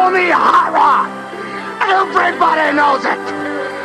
call me Hot Rod. Everybody knows it.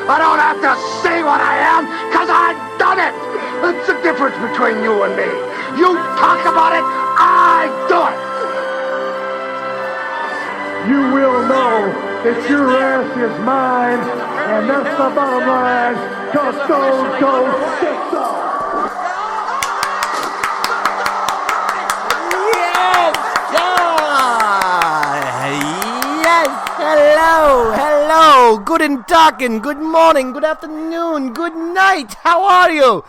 I don't have to say what I am, because I've done it. That's the difference between you and me. You talk about it, I do it. You will know that your ass is mine, and that's the bottom line, because Stone Cold said so. Hello, guten Tagen, good morning, good afternoon, good night, how are you?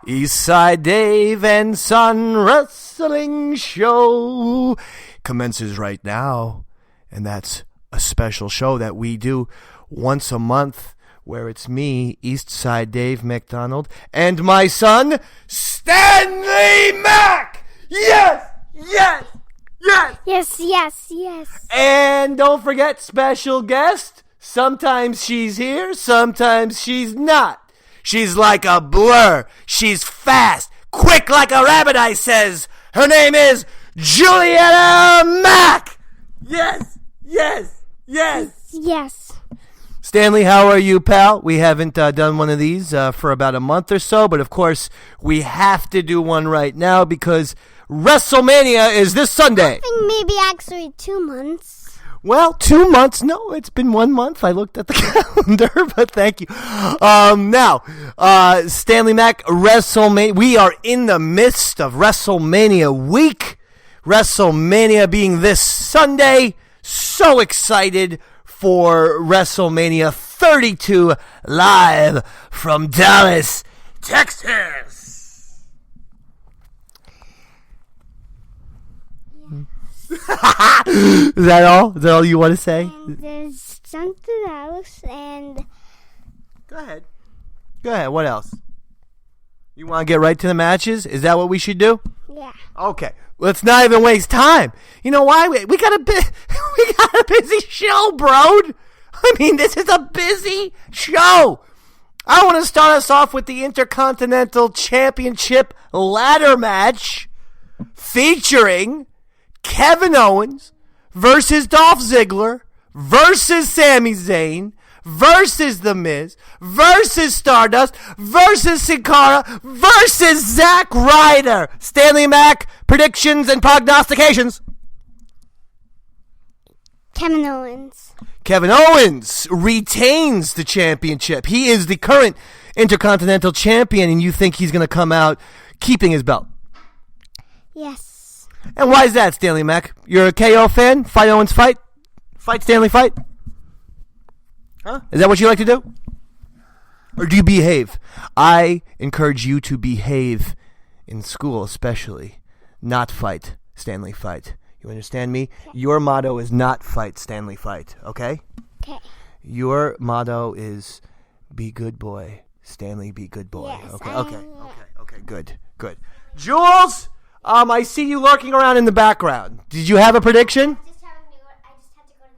Eastside Dave and Son Wrestling Show commences right now, and that's a special show that we do once a month, where it's me, Eastside Dave McDonald, and my son, Stanley Mac! Yes! Yes! Yes! Yes, yes, yes. And don't forget, special guest. Sometimes she's here, sometimes she's not. She's like a blur. She's fast, quick like a rabbit, I says. Her name is Julietta Mac. Yes, yes, yes. Yes. Stanley, how are you, pal? We haven't done one of these for about a month or so, but of course, we have to do one right now because WrestleMania is this Sunday. I think maybe actually 2 months. Well, 2 months. No, it's been 1 month. I looked at the calendar, but thank you. Now, Stanley Mac, WrestleMania. We are in the midst of WrestleMania week. WrestleMania being this Sunday. So excited for WrestleMania 32 live from Dallas, Texas. Is that all? Is that all you want to say? And there's something else, and... Go ahead. What else? You want to get right to the matches? Is that what we should do? Yeah. Okay. Let's not even waste time. You know why? We got a busy show, bro. I mean, this is a busy show. I want to start us off with the Intercontinental Championship ladder match featuring Kevin Owens versus Dolph Ziggler versus Sami Zayn versus The Miz versus Stardust versus Sin Cara versus Zack Ryder. Stanley Mac, predictions and prognostications. Kevin Owens. Kevin Owens retains the championship. He is the current Intercontinental Champion, and you think he's going to come out keeping his belt? Yes. And why is that, Stanley Mac? You're a KO fan? Fight Owens fight? Fight Stanley fight? Huh? Is that what you like to do? Or do you behave? I encourage you to behave in school, especially. Not fight, Stanley fight. You understand me? Okay. Your motto is not fight, Stanley fight, okay? Okay. Your motto is be good boy, Stanley be good boy. Yes, Okay, good. Jules! I see you lurking around in the background. Did you have a prediction? I just had to go to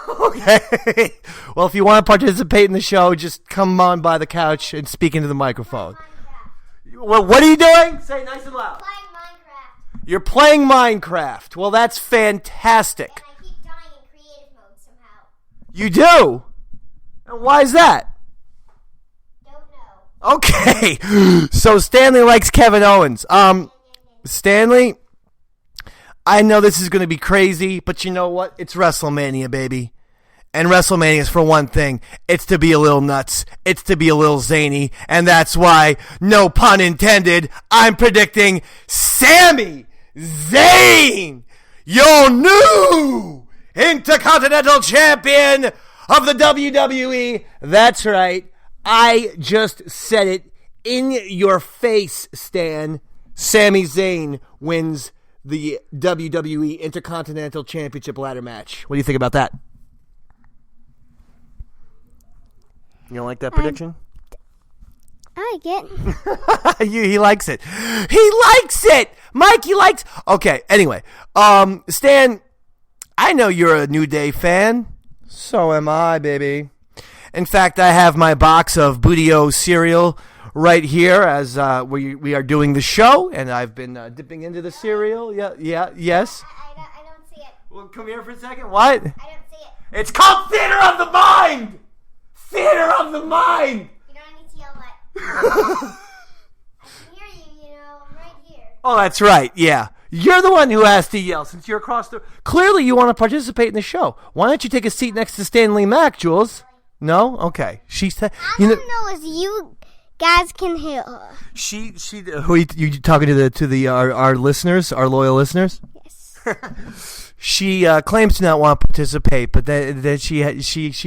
the bathroom. Okay. Well, if you want to participate in the show, just come on by the couch and speak into the microphone. Well, what are you doing? Say it nice and loud. Playing Minecraft. You're playing Minecraft. Well, that's fantastic. And I keep dying in creative mode somehow. You do? And why is that? Don't know. Okay. So Stanley likes Kevin Owens. Stanley, I know this is going to be crazy, but you know what? It's WrestleMania, baby. And WrestleMania is for one thing. It's to be a little nuts. It's to be a little zany. And that's why, no pun intended, I'm predicting Sami Zayn, your new Intercontinental Champion of the WWE. That's right. I just said it in your face, Stan. Sami Zayn wins the WWE Intercontinental Championship ladder match. What do you think about that? You don't like that prediction? I like it. He likes it. He likes it! Mike, he likes... Okay, anyway. Stan, I know you're a New Day fan. So am I, baby. In fact, I have my box of Booty-O cereal right here as we are doing the show, and I've been dipping into the cereal. Yes. I don't see it. Well, come here for a second. What? I don't see it. It's called Theater of the Mind! Theater of the Mind! You don't need to yell that. I can hear you, I'm right here. Oh, that's right, yeah. You're the one who has to yell since you're across the... Clearly you want to participate in the show. Why don't you take a seat next to Stanley Mac, Jules? No? Okay. She said... I don't know if you guys can hear her. Who are you talking to our listeners, our loyal listeners? Yes. She claims to not want to participate, but that she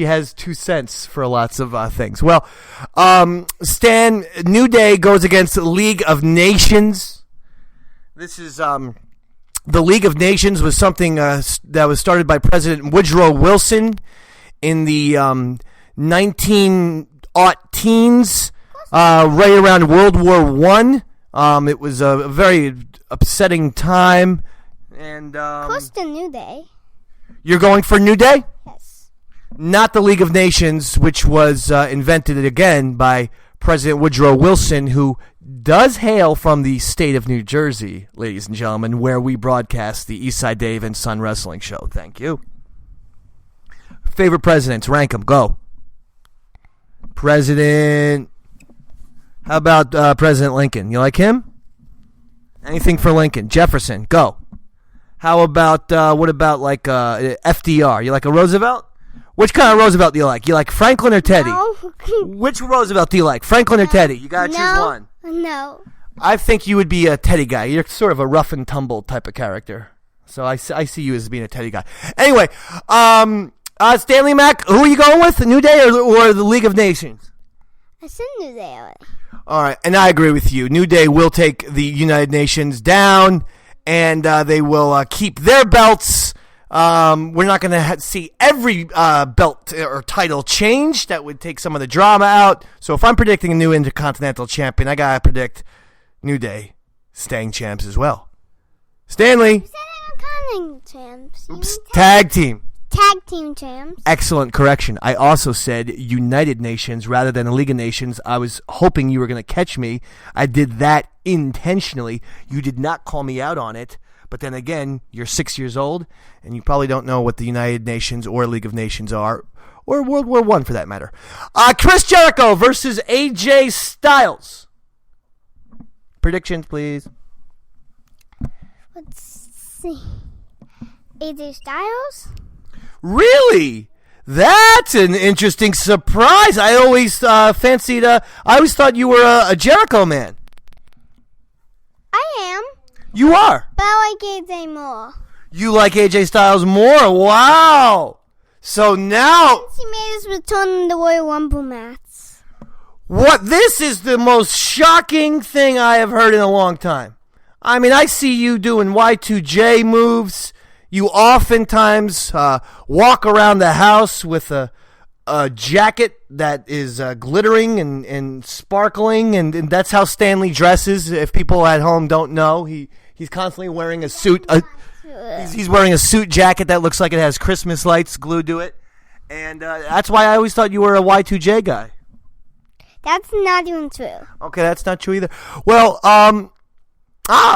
has 2 cents for lots of things. Well, Stan, New Day goes against the League of Nations. This is the League of Nations was something that was started by President Woodrow Wilson in the 19-teens, right around World War I. It was a very upsetting time. And Of course, the New Day. You're going for New Day? Yes. Not the League of Nations, which was invented again by President Woodrow Wilson, who does hail from the state of New Jersey, ladies and gentlemen, where we broadcast the Eastside Dave and Son Wrestling Show. Thank you. Favorite presidents, rank them. Go. President. How about President Lincoln? You like him? Anything for Lincoln? Jefferson. Go. How about what about like FDR? You like a Roosevelt? Which kind of Roosevelt do you like? You like Franklin or Teddy? No. Which Roosevelt do you like? Franklin or Teddy? You gotta choose one. No. I think you would be a Teddy guy. You're sort of a rough and tumble type of character. So I see you as being a Teddy guy. Anyway, Stanley Mac, who are you going with? The New Day or the League of Nations? I said New Day already. All right, and I agree with you. New Day will take the United Nations down, and they will keep their belts. We're not going to see every belt or title change. That would take some of the drama out. So if I'm predicting a new Intercontinental Champion, I got to predict New Day staying champs as well. Stanley. You said Intercontinental champs. Oops, tag team. Tag team champs. Excellent correction. I also said United Nations rather than a League of Nations. I was hoping you were going to catch me. I did that intentionally. You did not call me out on it. But then again, you're 6 years old, and you probably don't know what the United Nations or League of Nations are, or World War I for that matter. Chris Jericho versus AJ Styles. Predictions, please. Let's see. AJ Styles? Really? That's an interesting surprise. I always I always thought you were a Jericho man. I am. You are. But I like AJ more. You like AJ Styles more? Wow. So now... Since he made his return in the Royal Rumble match. What? This is the most shocking thing I have heard in a long time. I mean, I see you doing Y2J moves. You oftentimes walk around the house with a jacket that is glittering and sparkling, and that's how Stanley dresses. If people at home don't know, he's constantly wearing a suit. He's wearing a suit jacket that looks like it has Christmas lights glued to it, and that's why I always thought you were a Y2J guy. That's not even true. Okay, that's not true either. Well,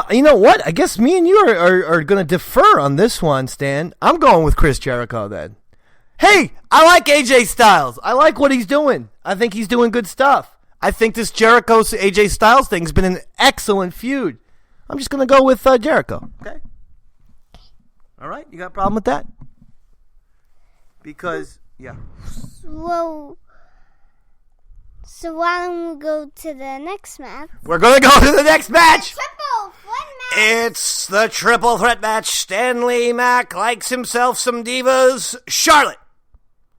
you know what? I guess me and you are going to defer on this one, Stan. I'm going with Chris Jericho then. Hey, I like AJ Styles. I like what he's doing. I think he's doing good stuff. I think this Jericho-AJ Styles thing has been an excellent feud. I'm just going to go with Jericho. Okay? All right? You got a problem with that? Because, yeah. Whoa. So why don't we go to the next match? We're going to go to the next match. Triple threat match. It's the triple threat match. Stanley Mac likes himself some divas. Charlotte,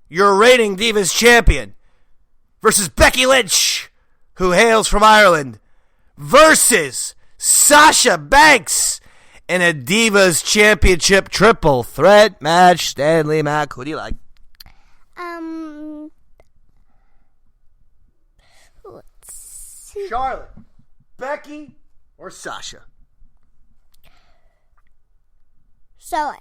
your reigning Divas champion, versus Becky Lynch, who hails from Ireland, versus Sasha Banks in a Divas Championship triple threat match. Stanley Mac, who do you like? Let's see. Charlotte, Becky, or Sasha? Charlotte.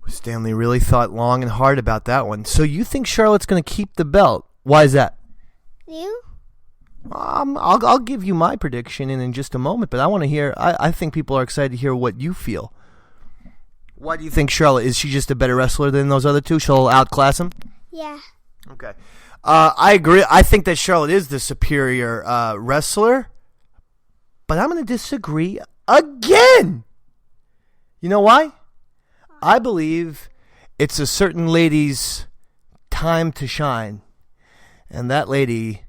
Stanley really thought long and hard about that one. So you think Charlotte's going to keep the belt? Why is that? You? I'll give you my prediction in just a moment, but I want to hear. I think people are excited to hear what you feel. Why do you think Charlotte, is she just a better wrestler than those other two? She'll outclass them? Yeah. Okay. I agree. I think that Charlotte is the superior wrestler, but I'm going to disagree again. You know why? I believe it's a certain lady's time to shine, and that lady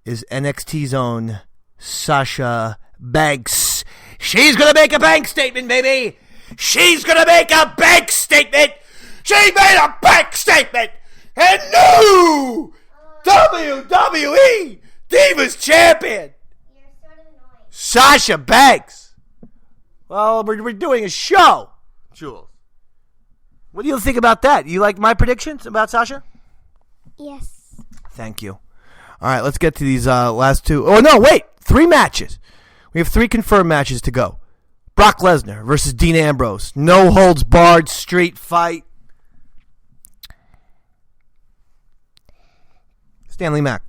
is NXT's own Sasha Banks. She's going to make a bank statement, baby. She's going to make a bank statement. She made a bank statement. And new WWE Divas Champion, Sasha Banks. Well, we're doing a show, Jules. What do you think about that? You like my predictions about Sasha? Yes. Thank you. All right, let's get to these last two. Oh, no, wait. 3 matches. We have 3 confirmed matches to go. Brock Lesnar versus Dean Ambrose. No holds barred street fight. Stanley Mac.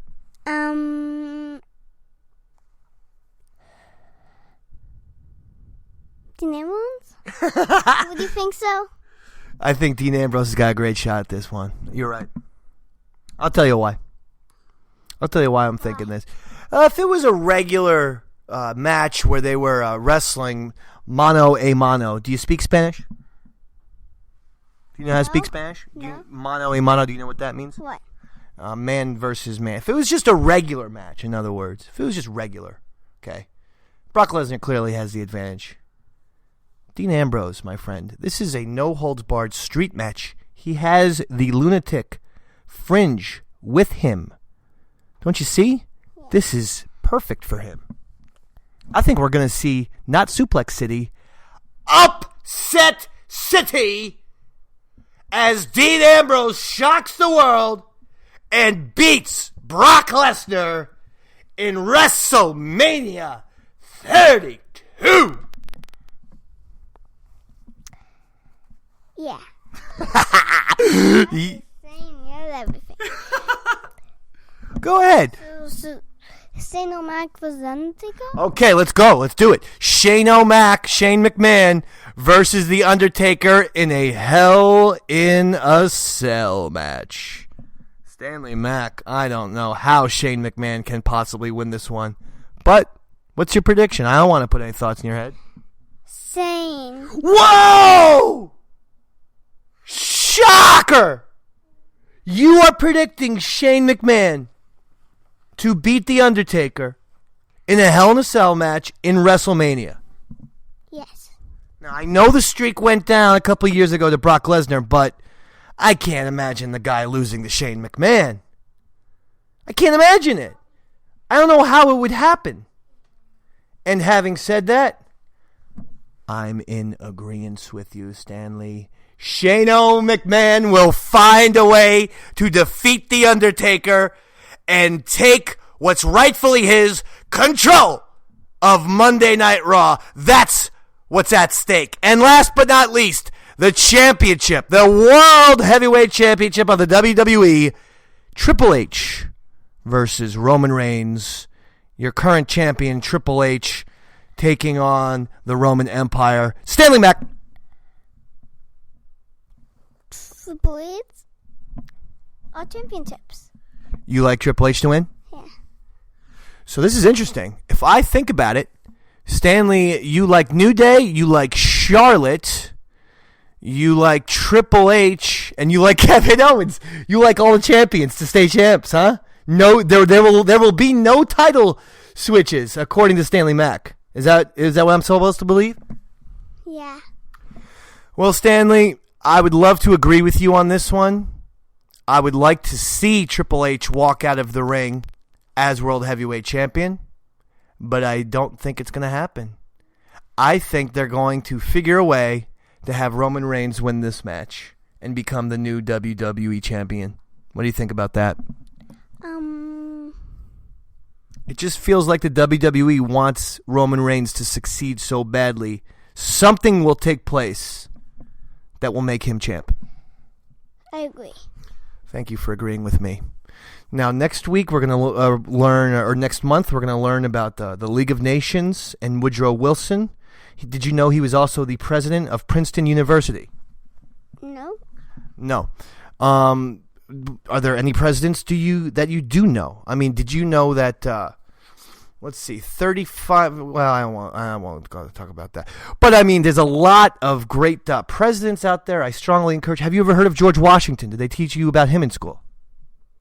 Dean Ambrose? What do you think so? I think Dean Ambrose has got a great shot at this one. You're right. I'll tell you why. I'm thinking this. If it was a regular match where they were wrestling mano a mano, do you speak Spanish? Do you know how to speak Spanish? No. Mano a mano, do you know what that means? What? Man versus man. If it was just a regular match, in other words, if it was just regular, okay, Brock Lesnar clearly has the advantage. Dean Ambrose, my friend, this is a no-holds-barred street match. He has the lunatic fringe with him. Don't you see? Yeah. This is perfect for him. I think we're going to see not Suplex City, Upset City, as Dean Ambrose shocks the world and beats Brock Lesnar in WrestleMania 32. Yeah. Ye- Saying everything. Go ahead. So Stanley Mac was the Undertaker? Okay, let's go. Let's do it. Shane McMahon versus The Undertaker in a Hell in a Cell match. Stanley Mac, I don't know how Shane McMahon can possibly win this one. But what's your prediction? I don't want to put any thoughts in your head. Same. Whoa! Shocker! You are predicting Shane McMahon to beat The Undertaker in a Hell in a Cell match in WrestleMania. Yes. Now, I know the streak went down a couple years ago to Brock Lesnar, but I can't imagine the guy losing to Shane McMahon. I can't imagine it. I don't know how it would happen. And having said that, I'm in agreement with you, Stanley. Shane McMahon will find a way to defeat The Undertaker and take what's rightfully his, control of Monday Night Raw. That's what's at stake. And last but not least, the championship, the World Heavyweight Championship of the WWE, Triple H versus Roman Reigns. Your current champion, Triple H, taking on the Roman Empire. Stanley Mac. Triple H? All championships. You like Triple H to win? Yeah. So this is interesting. If I think about it, Stanley, you like New Day, you like Charlotte, you like Triple H, and you like Kevin Owens. You like all the champions to stay champs, huh? No, there will be no title switches according to Stanley Mac. Is that what I'm supposed to believe? Yeah. Well, Stanley, I would love to agree with you on this one. I would like to see Triple H walk out of the ring as World Heavyweight Champion, but I don't think it's going to happen. I think they're going to figure a way to have Roman Reigns win this match and become the new WWE Champion. What do you think about that? It just feels like the WWE wants Roman Reigns to succeed so badly. Something will take place that will make him champ. I agree. Thank you for agreeing with me. Now, next week we're going to learn, or next month we're going to learn about the League of Nations and Woodrow Wilson. Did you know he was also the president of Princeton University? No. No. Are there any presidents that you do know? I mean, did you know that? Let's see, 35. Well, I won't go talk about that. But I mean, there's a lot of great presidents out there. I strongly encourage. Have you ever heard of George Washington? Did they teach you about him in school?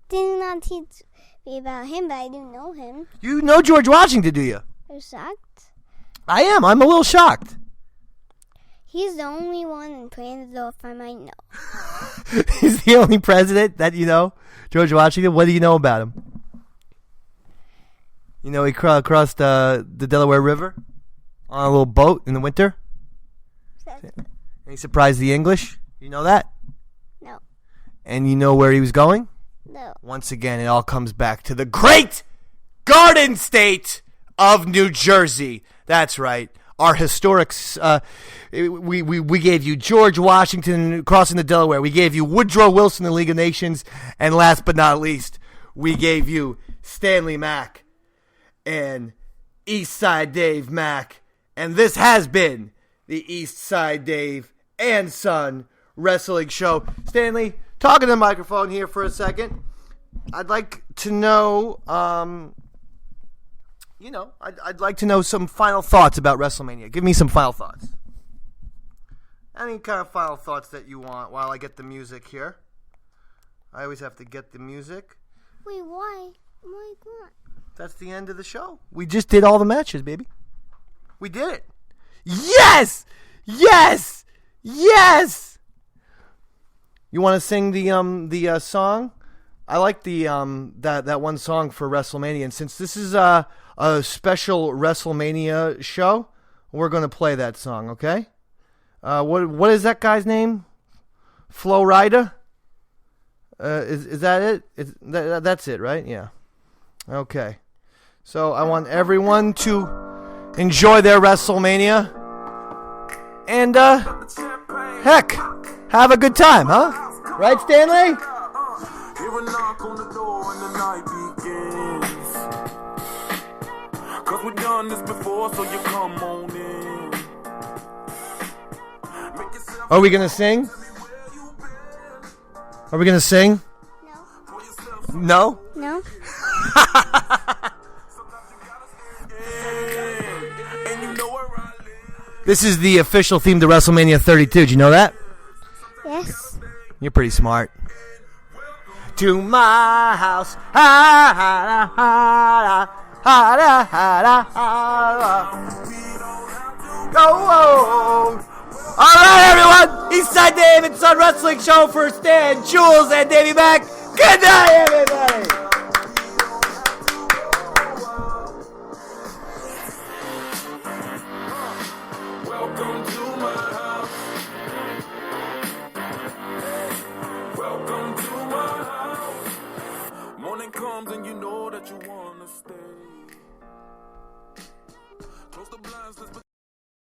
Did not teach me about him, but I do know him. You know George Washington, do you? You're shocked? I am. I'm a little shocked. He's the only one in Plansdorf I might know. He's the only president that you know? George Washington? What do you know about him? You know he crossed the Delaware River on a little boat in the winter? And he surprised the English? You know that? No. And you know where he was going? No. Once again, it all comes back to the great Garden State of New Jersey. That's right. Our historic, we gave you George Washington crossing the Delaware. We gave you Woodrow Wilson, the League of Nations. And last but not least, we gave you Stanley Mac and Eastside Dave Mac. And this has been the Eastside Dave and Son Wrestling Show. Stanley, talking to the microphone here for a second. I'd like to know, I'd like to know some final thoughts about WrestleMania. Give me some final thoughts. Any kind of final thoughts that you want while I get the music here. I always have to get the music. Wait, why? Why not? That's the end of the show. We just did all the matches, baby. We did it. Yes! Yes! Yes! You want to sing the song? I like the that one song for WrestleMania, and since this is a special WrestleMania show, we're going to play that song, okay? What is that guy's name? Flo Rida? Is that it? That's it, right? Yeah. Okay. So I want everyone to enjoy their WrestleMania. And, heck, have a good time, huh? Right, Stanley? Hear a knock on the door and the night begins. 'Cause we've done this before, so you come on in. Are we going to sing? Are we going to sing? No. No? No? This is the official theme to WrestleMania 32. Did you know that? Yes. You're pretty smart. To my house. Ha, ha, ha, ha, ha, ha, ha. Oh, all right, everyone. Eastside Dave and Son Wrestling Show for Stan, Jules, and Davey Mac. Good night, everybody.